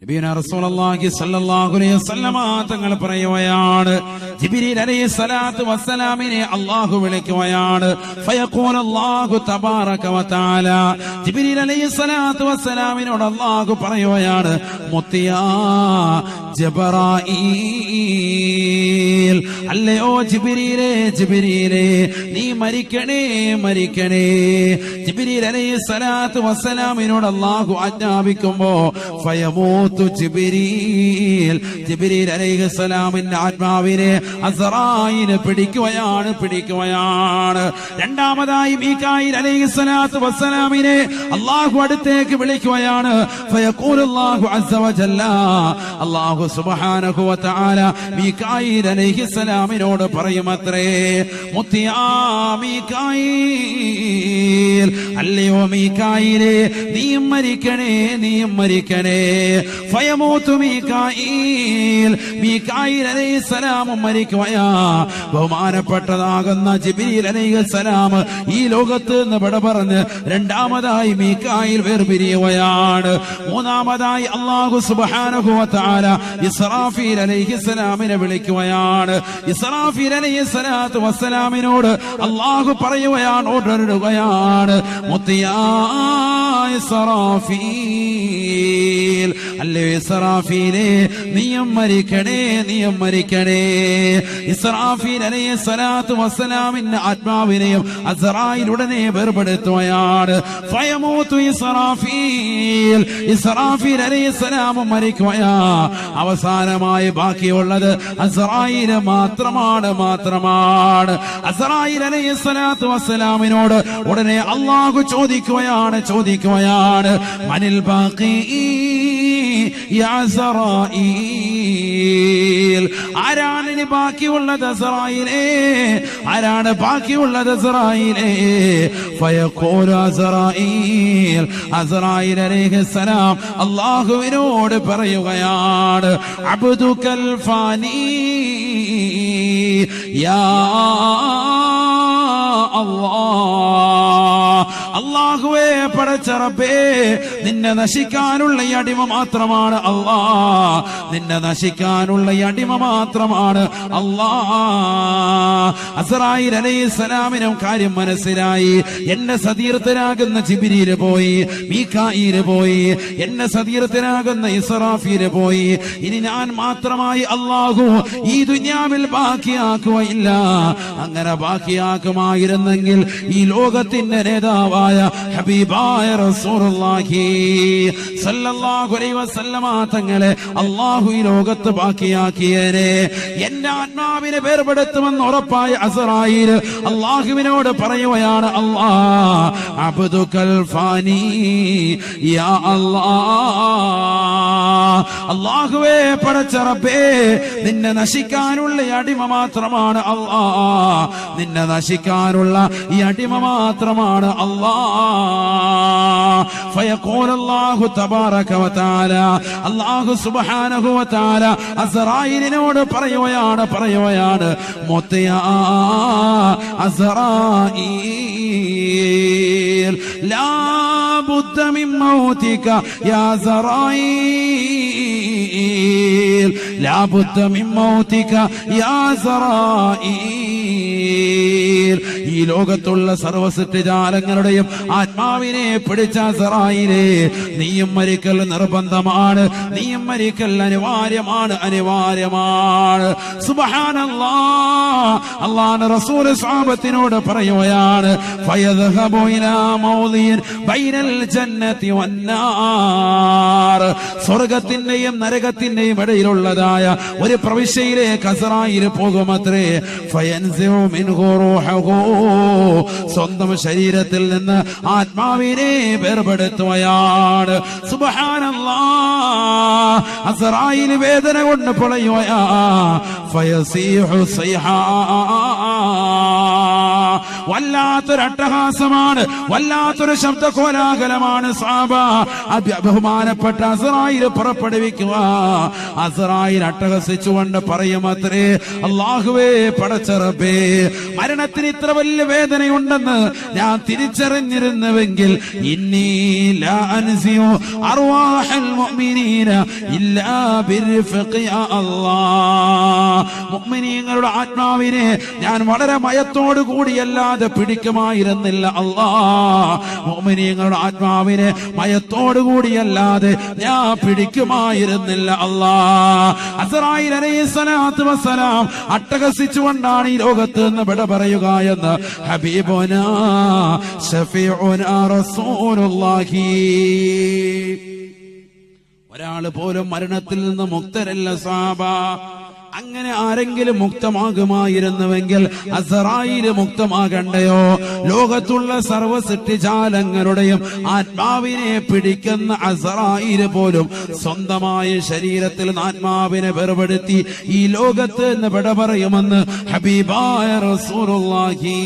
നബിയുനാ റസൂലുള്ളാഹി സ്വല്ലല്ലാഹു അലൈഹി വസല്ലമ തങ്ങൾ പറയുകയാണ്, ജിബ്രീൽ അലൈഹിസ്സലാത്തു വസ്സലാമിനെ അല്ലാഹു വിളിക്കുകയാണ്. ഫയഖൂലു അല്ലാഹു തബാറക വതആല, ജിബ്രീൽ അലൈഹിസ്സലാത്തു വസ്സലാമിനോട് അല്ലാഹു പറയുകയാണ്, മുത്തിയാ ജിബ്രായീൽ, അല്ലയോ ജിബ്രീലേ, ജിബ്രീലേ നീ മരിക്കണേ, മരിക്കണേ. ജിബ്രീൽ അലൈഹിസ്സലാത്തു വസ്സലാമിനോട് അല്ലാഹു ആജ്ഞാപിക്കുമ്പോ ഫയമൂതു ജിബ്രീൽ, ജിബ്രീൽ അലൈഹിസ്സലാമിന്റെ ആത്മാവിനെ അസ്റായീൽ പിടിക്കുകയാണ്. രണ്ടാമതായി മീകായിൽ അലൈഹിസ്സലാത്തു വസ്സലാമിനെ അല്ലാഹു അടുത്തേക്ക് വിളിക്കുകയാണ്. ഫയഖൂലുല്ലാഹു അസ്സ വജല്ല, അല്ലാഹു സുബ്ഹാനഹു വതആല മീകായിൽ അലൈഹിസ്സലാമിനോട് പറയുമത്രേ, മുത്തിയാ മീകായിൽ, അല്ലയോ മീകായിലേ നീ മരിക്കണേ, നീ മരിക്കണേ. ഫയമൂതു മീകായിൽ, മീകായിൽ അലൈഹിസ്സലാം മരിക്കുകയാ. ബഹുമാനപ്പെട്ടതാകുന്ന ജിബ്രീൽ അലൈഹിസ്സലാം ഈ ലോകത്ത് നിന്ന് വിട പറഞ്ഞ് രണ്ടാമതായി മീകായിൽ വേർപിരിയുകയാണ്. മൂന്നാമതായി അല്ലാഹു സുബ്ഹാനഹു വതആല ഇസ്രാഫീൽ അലൈഹിസ്സലാമിനെ വിളിക്കുകയാണ്. ഇസ്രാഫീൽ അലൈഹിസ്സലാത്തു വസ്സലാമിനോട് അല്ലാഹു പറയുകയാണ്, ഓർഡറിടുകയാണ്, മുത്തിയാ ഇസ്രാഫീൽ, അല്ലേ ഇസ്രാഫീലേ നീയും മരിക്കണേ, നീയും മരിക്കണേ. ഇസ്രാഫീൽ അലൈഹിസ്സലാത്തു വസ്സലാമിന്റെ ആത്മാവിനെയും അസ്റായീൽ ഉടനെ വേർപെടുത്തുകയാണ്. ഫയമൂതു ഇസ്രാഫീൽ, ഇസ്രാഫീൽ അലൈഹിസ്സലാം മരിക്കുകയാ. അവസാനമായി ബാക്കിയുള്ളത് അസ്റായീൽ മാത്രമാണ്. അസ്റായീൽ അലൈഹിസ്സലാത്തു വസ്സലാമിനോട് ഉടനെ അല്ലാഹു ചോദിക്കുകയാണ്, മനിൽ ബാഖി യാ അസ്റായീൽ, ആരാണ് ഇനി ബാക്കിയുള്ളത് അസ്റായീലേ, ആരാണ് ബാക്കിയുള്ളത് അസ്റായീലേ? ഫയഖൂലു അസ്റായീൽ, അസ്റായീൽ അലൈഹിസ്സലാം അല്ലാഹുവിനോട് പറയുകയാണ്, അബ്ദുകൽ ഫാനി യാ അല്ലാഹ്, അല്ലാഹുവേ പടച്ച റബ്ബേ നിന്നെ നശിക്കാനുള്ള ഈ അടിമ മാത്രമാണ് അല്ലാഹ്, നിന്നെ നശിക്കാനുള്ള ഈ അടിമ മാത്രമാണ് അല്ലാഹ്. അസ്റായീൽ അലൈഹിസ്സലാമിനും കാര്യം മനസ്സിലായി. എന്നെ സതീർത്ഥനാകുന്ന ജിബ്രീൽ പോയി, മീകായിൽ പോയി, എന്നെ സതീർത്ഥനാകുന്ന ഇസ്രാഫീൽ പോയി. ഇനി ഞാൻ മാത്രമായി അല്ലാഹു ഈ ദുനിയാവിൽ ബാക്കിയാക്കുകയില്ല. അങ്ങനെ ബാക്കിയാക്കുമായിരുന്നെങ്കിൽ ഈ ലോകത്തിന്റെ നേതാവായ ഹബീബായ റസൂലുള്ളാഹി സല്ലല്ലാഹു അലൈഹി വസല്ലമ തങ്ങളെ അല്ലാഹു ഈ ലോകത്ത് ബാക്കിയാക്കിയേനെ. എന്റെ ആത്മാവിനെ വേർപെടുത്തുമെന്ന് ഉറപ്പായ അസ്റായീൽ അല്ലാഹുവിനോട് പറയുകയാണ്, അല്ലാഹ് അബ്ദുകൽ ഫാനി യാ അല്ലാഹ്, അല്ലാഹുവേ പടച്ച റബ്ബേ നിന്നെ നശിക്കാനുള്ള ഈ അടിമ മാത്രമാണ് അല്ലാഹ്, നിന്നെ നശിക്കാനുള്ള ഈ അടിമ മാത്രമാണ് അല്ലാഹ്. ഫയഖൂലു അല്ലാഹു തബാറക വതആല, അല്ലാഹു സുബ്ഹാനഹു വതആല അസ്റായീലിനോട് പറയുകയാണ്, മുത്തിയാ അസ്റായീൽ, ലാ ബുദ്ദ മിൻ മൗതിക യാ അസ്റായീൽ, ലാ ബുദ്ദ മിൻ മൗതിക യാ അസ്റായീൽ. ഈ ലോകത്തുള്ള സർവ്വസൃഷ്ടിജാലങ്ങളുടെയും ആത്മാവിനെ പിടിച്ച അസ്റായീലേ നീയും മരിക്കൽ നിർബന്ധമാണ്, നീയും മരിക്കൽ അനിവാര്യമാണ്. സുബ്ഹാനല്ലാഹ്, അല്ലാഹുവിന്റെ റസൂൽ സ്വഹാബത്തിനോട് പറയുകയാണ്, ഫയദ്ഹബു ഇലാ മൗദിൻ ബൈനൽ ജന്നതി വന്നാർ, സ്വർഗ്ഗത്തിന്റെയും നരകത്തിന്റെയും ഇടയിലുള്ളതായ ഒരു പ്രവിശ്യയിലേക്ക് അസ്റായീൽ പോകുമത്രേ. ഫയൻസിഉ മിൻഹു റൂഹഹു, സ്വന്തം ശരീരത്തിൽ നിന്ന് ആത്മാവിനെ വേർപെടുത്തുകയാണ്. സുബ്ഹാനല്ലാഹ്, അസ്റായീൽ വേദന കൊണ്ട് പൊളയുകയാ. ഫയസീഹു സൈഹാ, വല്ലാത്തൊരു അട്ടഹാസമാണ്, വല്ലാത്തൊരു ശബ്ദ കോലാഹലമാണ് സഹാബ. ബഹുമാനപ്പെട്ട അസ്റായിൽ പുറപ്പെടുവിക്കുക. അസ്റായിൽ അട്ടഹസിച്ചുകൊണ്ട് പറയുമത്രേ, അല്ലാഹുവേ പടച്ച റബ്ബേ, മരണത്തിന് ഇത്ര വലിയ വേദനയുണ്ടെന്ന് ഞാൻ തിരിച്ചറിഞ്ഞിരുന്നുവെങ്കിൽ ഇന്നീ ലാ അൻസിഉ അർവാഹൽ മുഅ്മിനീന ഇല്ലാ ബിർഫഖി യാ അല്ലാഹ്. മുഅ്മിനീങ്ങളുടെ ആത്മാവിനെ ഞാൻ വളരെ മയത്തോടു കൂടിയല്ലാതെ പിടിക്കുമായിരുന്നില്ല അല്ലാഹ്. മുഅ്മിനീങ്ങളുടെ ആത്മാവിനെ മയത്തോടു കൂടിയല്ലാതെ ഞാൻ പിടിക്കുമായിരുന്നില്ല അല്ലാഹ്. അസ്റായിൽ അലൈഹിസ്സലാത്തു വസ്സലാം അട്ടഹസിച്ചുകൊണ്ടാണ് ഈ ലോകത്ത് നിന്ന് വിട പറയുക എന്ന് ഹബീബുനാ ശഫീഉനാ റസൂലുള്ളാഹി. ഒരാള് പോലും മരണത്തിൽ നിന്ന് മുക്തരല്ല സഹാബ. അങ്ങനെ ആരെങ്കിലും മുക്തമാകുമായിരുന്നുവെങ്കിൽ അസ്റായീൽ മുക്തമാകണ്ടയോ? ലോകത്തുള്ള സർവ്വ സൃഷ്ടിജാലങ്ങളുടെയും ആത്മാവിനെ പിടിക്കുന്ന അസ്റായീൽ പോലും സ്വന്തമായ ശരീരത്തിൽ ആത്മാവിനെ വേർപെടുത്തി ഈ ലോകത്ത് നിന്ന് വിട പറയുമെന്ന് ഹബീബായ റസൂലുള്ളാഹി.